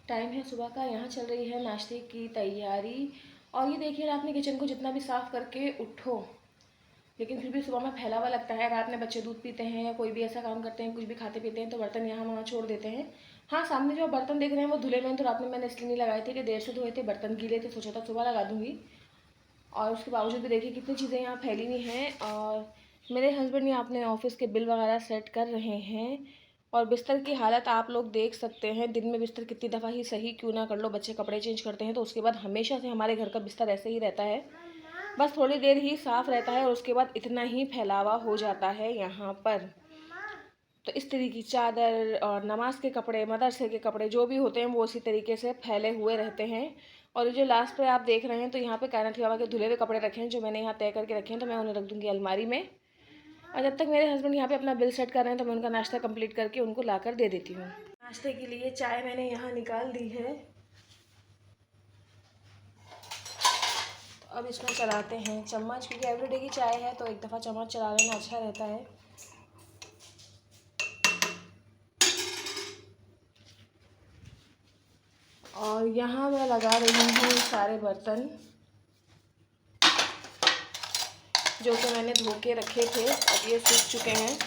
Time है सुबह का, यहाँ चल रही है नाश्ते की तैयारी। और ये देखिए, रात में किचन को जितना भी साफ़ करके उठो, लेकिन फिर भी सुबह में फैला हुआ लगता है। रात में बच्चे दूध पीते हैं या कोई भी ऐसा काम करते हैं, कुछ भी खाते पीते हैं, तो बर्तन यहाँ वहाँ छोड़ देते हैं। हाँ, सामने जो बर्तन देख रहे हैं वो धुले में, तो रात में मैंने इसलिए नहीं लगाए थे कि देर से धोए थे, बर्तन गीले थे, सोचा था सुबह लगा दूँगी। और उसके बावजूद भी देखिए कितनी चीज़ें यहाँ फैली हुई हैं। और मेरे हस्बैंड यहाँ अपने ऑफिस के बिल वगैरह सेट कर रहे हैं। और बिस्तर की हालत आप लोग देख सकते हैं। दिन में बिस्तर कितनी दफ़ा ही सही क्यों ना कर लो, बच्चे कपड़े चेंज करते हैं तो उसके बाद हमेशा से हमारे घर का बिस्तर ऐसे ही रहता है। बस थोड़ी देर ही साफ़ रहता है और उसके बाद इतना ही फैलावा हो जाता है यहाँ पर। तो इस तरीके की चादर और नमाज के कपड़े, मदरसे के कपड़े जो भी होते हैं वो उसी तरीके से फैले हुए रहते हैं। और ये जो लास्ट पे आप देख रहे हैं, तो यहाँ पे कायनात बाबा के धुले हुए कपड़े रखे हैं जो मैंने यहाँ तय करके रखे हैं, तो मैं उन्हें रख दूँगी अलमारी में। और जब तक मेरे हस्बैंड यहाँ पे अपना बिल सेट कर रहे हैं तो मैं उनका नाश्ता कंप्लीट करके उनको ला कर दे देती हूँ। नाश्ते के लिए चाय मैंने यहाँ निकाल दी है, तो अब इसमें चलाते हैं चम्मच, क्योंकि एवरीडे की चाय है तो एक दफ़ा चम्मच चला लेना अच्छा रहता है। और यहाँ मैं लगा रही हूँ सारे बर्तन जो कि मैंने धो के रखे थे, अब ये सूख चुके हैं।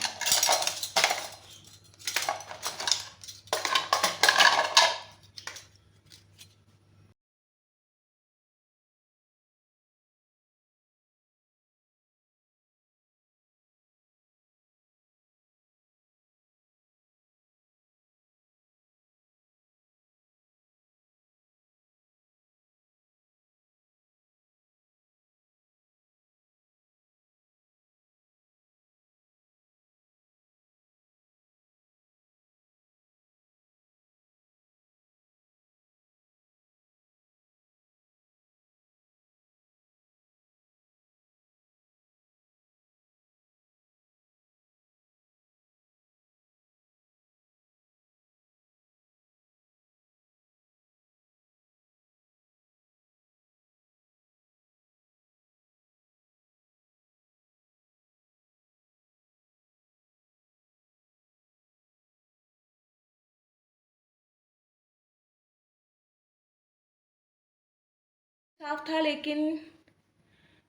साफ था, लेकिन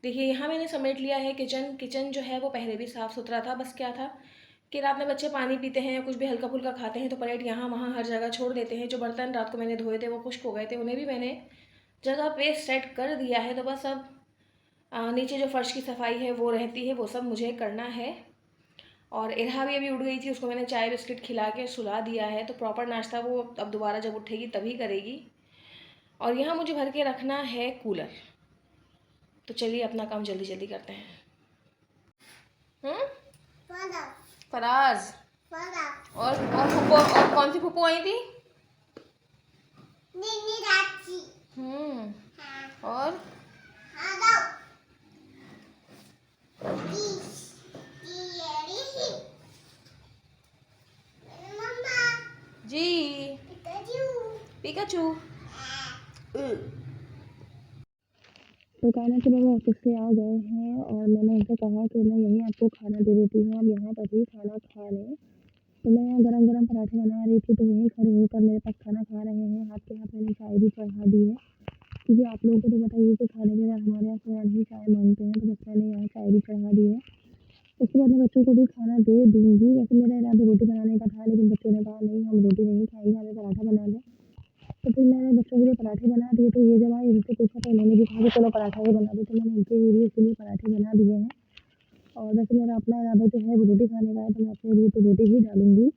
देखिए यहाँ मैंने समेट लिया है किचन। किचन जो है वो पहले भी साफ़ सुथरा था, बस क्या था कि रात में बच्चे पानी पीते हैं या कुछ भी हल्का फुल्का खाते हैं तो प्लेट यहाँ वहाँ हर जगह छोड़ देते हैं। जो बर्तन रात को मैंने धोए थे वो खुश्क हो गए थे, उन्हें भी मैंने जगह पे सेट कर दिया है। तो बस अब नीचे जो फर्श की सफाई है वो रहती है, वो सब मुझे करना है। और इरहा भी अभी उठ गई थी, उसको मैंने चाय बिस्किट खिला के सुला दिया है, तो प्रॉपर नाश्ता वो अब दोबारा जब उठेगी तभी करेगी। और यहाँ मुझे भर के रखना है कूलर, तो चलिए अपना काम जल्दी जल्दी करते हैं। फराज और फूफो, और कौन सी फूफो आई थी? और जी पिकाचू। तो कहना कि वो ऑफिस से आ गए हैं और मैंने उनसे कहा कि मैं यहीं आपको खाना दे देती हूँ, आप यहाँ पर ही खाना खा लें। तो मैं यहाँ गरम गरम पराठे बना रही थी, तो वहीं खड़े होकर मेरे पास खाना खा रहे हैं। हाथ के हाथ मैंने चाय भी चढ़ा दी है, क्योंकि आप लोगों को तो बताइए कि खाने के बाद हमारे यहाँ थोड़ा ही चाय मांगते हैं, तो बस मैंने यहाँ चाय भी चढ़ा दी है। उसके बाद मैं बच्चों को भी खाना दे दूँगी। वैसे मेरा इरादा रोटी बनाने का था, लेकिन बच्चों ने कहा नहीं, हम रोटी नहीं खाएंगे, हमें पराठा बना दें। तो फिर मैंने बच्चों के लिए पराठे बना दिए। तो ये जब आए इनसे पूछा तो उन्होंने भी कहा कि चलो पराठा ही बना दो, तो मैंने उनके लिए इसीलिए पराठे बना दिए हैं। और वैसे मेरा अपना इरादा जो है वो रोटी खाने का है, तो मैं अपने लिए तो रोटी ही डालूँगी।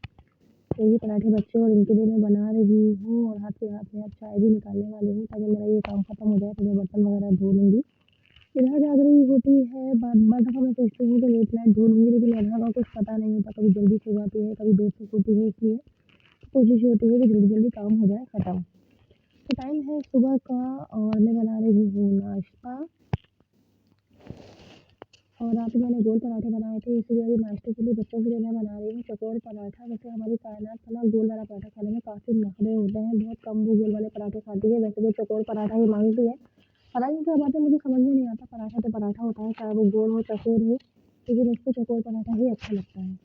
तो ये पराठे बच्चे और इनके लिए मैं बना रही हूँ, और हाथ के हाथ में अब चाय भी निकालने वाली हूँ, ताकि मेरा ये काम खत्म हो जाए तो मैं बर्तन वगैरह धो लूँगी। इधर जाग रही होती है, बाद दफ़ा मैं सोचती हूँ कि लेट नाइट धो लूँगी, लेकिन इधर का कुछ पता नहीं होता, कभी जल्दी सो जाती है, कभी देर से सोती है, इसलिए कोशिश होती है कि जल्दी जल्दी काम हो जाए खत्म। तो टाइम है सुबह का और मैं बना रही हूँ नाश्ता। और रात में मैंने गोल पराठे बनाए थे, इसलिए अभी नाश्ते के लिए बच्चों के लिए मैं बना रही हूँ चकोर पराठा। वैसे हमारी कायनात को ना गोल वाला पराठा खाने में काफ़ी नखरे होते हैं, बहुत कम वो गोल वाले पराठे खाती है, वैसे वो चकोर पराठा ही मांगती है। हालांकि क्या बात है, मुझे समझ में नहीं आता, पराठा तो पराठा होता है, चाहे वो गोल हो चकोर हो, लेकिन उसको चकोर पराठा ही अच्छा लगता है।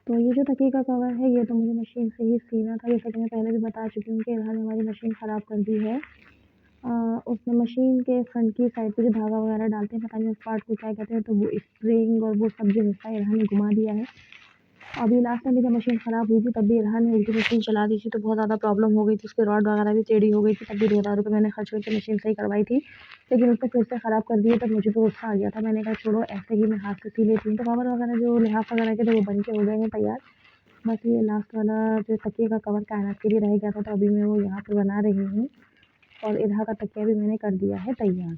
तो ये जो तकिए का कवर है ये तो मुझे मशीन से ही सीना था, जैसा कि मैं पहले भी बता चुकी हूँ कि इरहा ने हमारी मशीन ख़राब कर दी है। उसने मशीन के फ्रंट की साइड पे जो धागा वगैरह डालते हैं, पता नहीं उस पार्ट को क्या कहते हैं, तो वो स्प्रिंग और वो सब जो हिस्सा इरहा ने घुमा दिया है। अभी लास्ट टाइम जब मशीन ख़राब हुई थी तब भी इरहा ने उल्टी मशीन चला दी थी, तो बहुत ज़्यादा प्रॉब्लम हो गई थी, उसकी रॉड वगैरह भी टेढ़ी हो गई थी, तब भी 2000 रुपये मैंने खर्च करके मशीन सही करवाई थी। लेकिन उसने फिर से ख़राब कर दिया, तब मुझे तो गुस्सा आ गया था। मैंने कहा छोड़ो, ऐसे ही मैं हाथ से सी लेती हूँ। तो कवर वगैरह जो लिहाफ़ वगैरह के तो वो बन के हो गए हैं तैयार। बस ये लास्ट वाला जो तकिए का कवर कायनात के लिए रह गया था, तो अभी मैं वो यहाँ पे बना रही हूँ और इरहा का तकिया भी मैंने कर दिया है तैयार।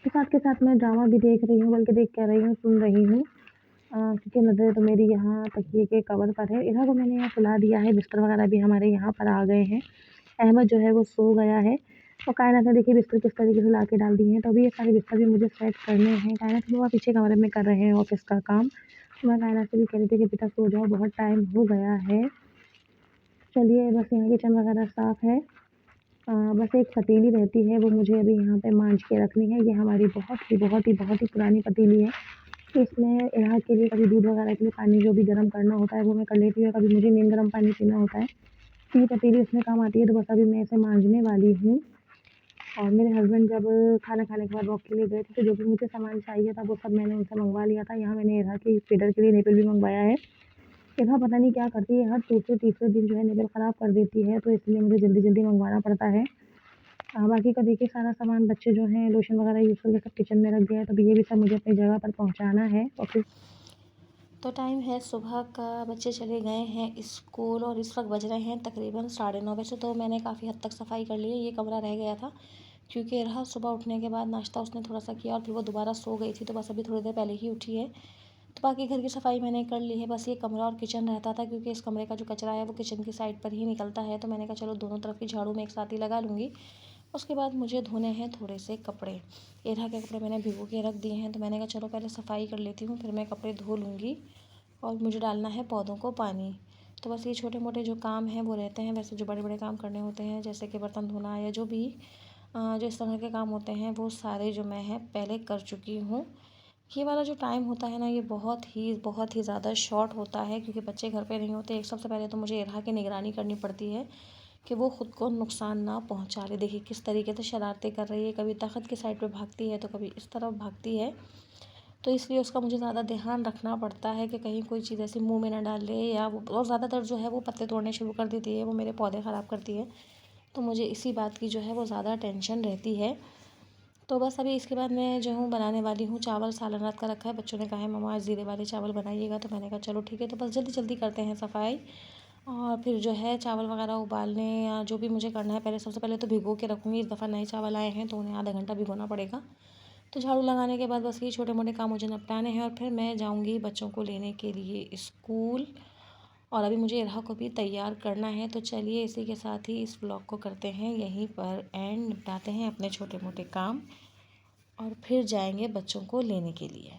तो साथ के साथ मैं ड्रामा भी देख रही हूँ, बल्कि देख क्या रही हूँ, सुन रही हूँ, क्योंकि नज़र तो मेरी यहाँ तकिए के कवर पर है। इरहा को मैंने यहाँ सुला दिया है, बिस्तर वगैरह भी हमारे यहाँ पर आ गए हैं। अहमद जो है वो सो गया है और कायनात ने देखिए बिस्तर किस तरीके से ला के डाल दिए हैं। तो अभी ये सारे बिस्तर भी मुझे सेट करने हैं। कायनात के पापा पीछे कमरे में कर रहे हैं ऑफिस का काम। तो मैं कायनात से भी कह रही थी कि बेटा सो जाओ, बहुत टाइम हो गया है। चलिए, बस यहाँ किचन वगैरह साफ़ है। बस एक पतीली रहती है, वो मुझे अभी यहाँ पे मांज के रखनी है। ये हमारी बहुत ही पुरानी पतीली है। इसमें इरहा के लिए कभी दूध वगैरह के लिए पानी जो भी गर्म करना होता है वो मैं कर लेती हूँ, कभी मुझे नीम गर्म पानी पीना होता है तो ये पतीली उसमें काम आती है। तो बस अभी मैं इसे मांजने वाली हूँ। और मेरे हस्बैंड जब खाना खाने के बाद वॉक के लिए गए थे तो जो भी मुझे सामान चाहिए था वो सब मैंने उनसे मंगवा लिया था। यहाँ मैंने इरहा की फीडर के लिए नेपिल भी मंगवाया है। इरहा पता नहीं क्या करती है, हर दूसरे तीसरे दिन जो है नेपिल ख़राब कर देती है, तो इसलिए मुझे जल्दी जल्दी मंगवाना पड़ता है। बाकी का देखिए सारा सामान बच्चे जो हैं लोशन वगैरह यूज़ करके सब किचन में रख दिया है, तो अभी ये भी सब मुझे अपनी जगह पर पहुँचाना है। और फिर तो टाइम है सुबह का, बच्चे चले गए हैं स्कूल और इस वक्त बज रहे हैं तकरीबन 9:30। वैसे तो मैंने काफ़ी हद तक सफाई कर ली है, ये कमरा रह गया था क्योंकि रहा सुबह उठने के बाद नाश्ता उसने थोड़ा सा किया और फिर वो दोबारा सो गई थी, तो बस अभी थोड़ी देर पहले ही उठी है। तो बाकी घर की सफाई मैंने कर ली है, बस ये कमरा और किचन रहता था क्योंकि इस कमरे का जो कचरा है वो किचन की साइड पर ही निकलता है। तो मैंने कहा चलो दोनों तरफ की झाड़ू मैं एक साथ ही लगा लूँगी। उसके बाद मुझे धोने हैं थोड़े से कपड़े। इरहा के कपड़े मैंने भिगो के रख दिए हैं, तो मैंने कहा चलो पहले सफाई कर लेती हूँ, फिर मैं कपड़े धो लूँगी। और मुझे डालना है पौधों को पानी। तो बस ये छोटे मोटे जो काम हैं वो रहते हैं। वैसे जो बड़े बड़े काम करने होते हैं जैसे कि बर्तन धोना या जो भी जो इस तरह के काम होते हैं वो सारे जो मैं है पहले कर चुकी हूँ। ये वाला जो टाइम होता है ना ये बहुत ही ज़्यादा शॉर्ट होता है क्योंकि बच्चे घर पे नहीं होते। एक सबसे पहले तो मुझे इरहा की निगरानी करनी पड़ती है कि वो ख़ुद को नुकसान ना पहुँचा ले। देखिए किस तरीके से शरारतें कर रही है, कभी तख़्त की साइड पे भागती है तो कभी इस तरफ भागती है। तो इसलिए उसका मुझे ज़्यादा ध्यान रखना पड़ता है कि कहीं कोई चीज़ ऐसी मुँह में ना डाल ले, या वो और ज़्यादातर जो है वो पत्ते तोड़ने शुरू कर देती है, वो मेरे पौधे ख़राब करती है। तो मुझे इसी बात की जो है वो ज़्यादा टेंशन रहती है। तो बस अभी इसके बाद मैं जो हूँ बनाने वाली हूँ चावल। सालन रात का रखा है, बच्चों ने कहा है मम्मा आज ज़ीरे वाले चावल बनाइएगा, तो मैंने कहा चलो ठीक है। तो बस जल्दी जल्दी करते हैं सफाई और फिर जो है चावल वगैरह उबालने या जो भी मुझे करना है। पहले सबसे पहले तो भिगो के रखूँगी, इस दफ़ा नए चावल आए हैं तो उन्हें आधा घंटा भिगोना पड़ेगा। तो झाड़ू लगाने के बाद बस ये छोटे मोटे काम मुझे निपटाने हैं और फिर मैं जाऊँगी बच्चों को लेने के लिए स्कूल। और अभी मुझे इरहा को भी तैयार करना है। तो चलिए इसी के साथ ही इस व्लॉग को करते हैं यहीं पर एंड, निपटाते हैं अपने छोटे मोटे काम और फिर जाएंगे बच्चों को लेने के लिए।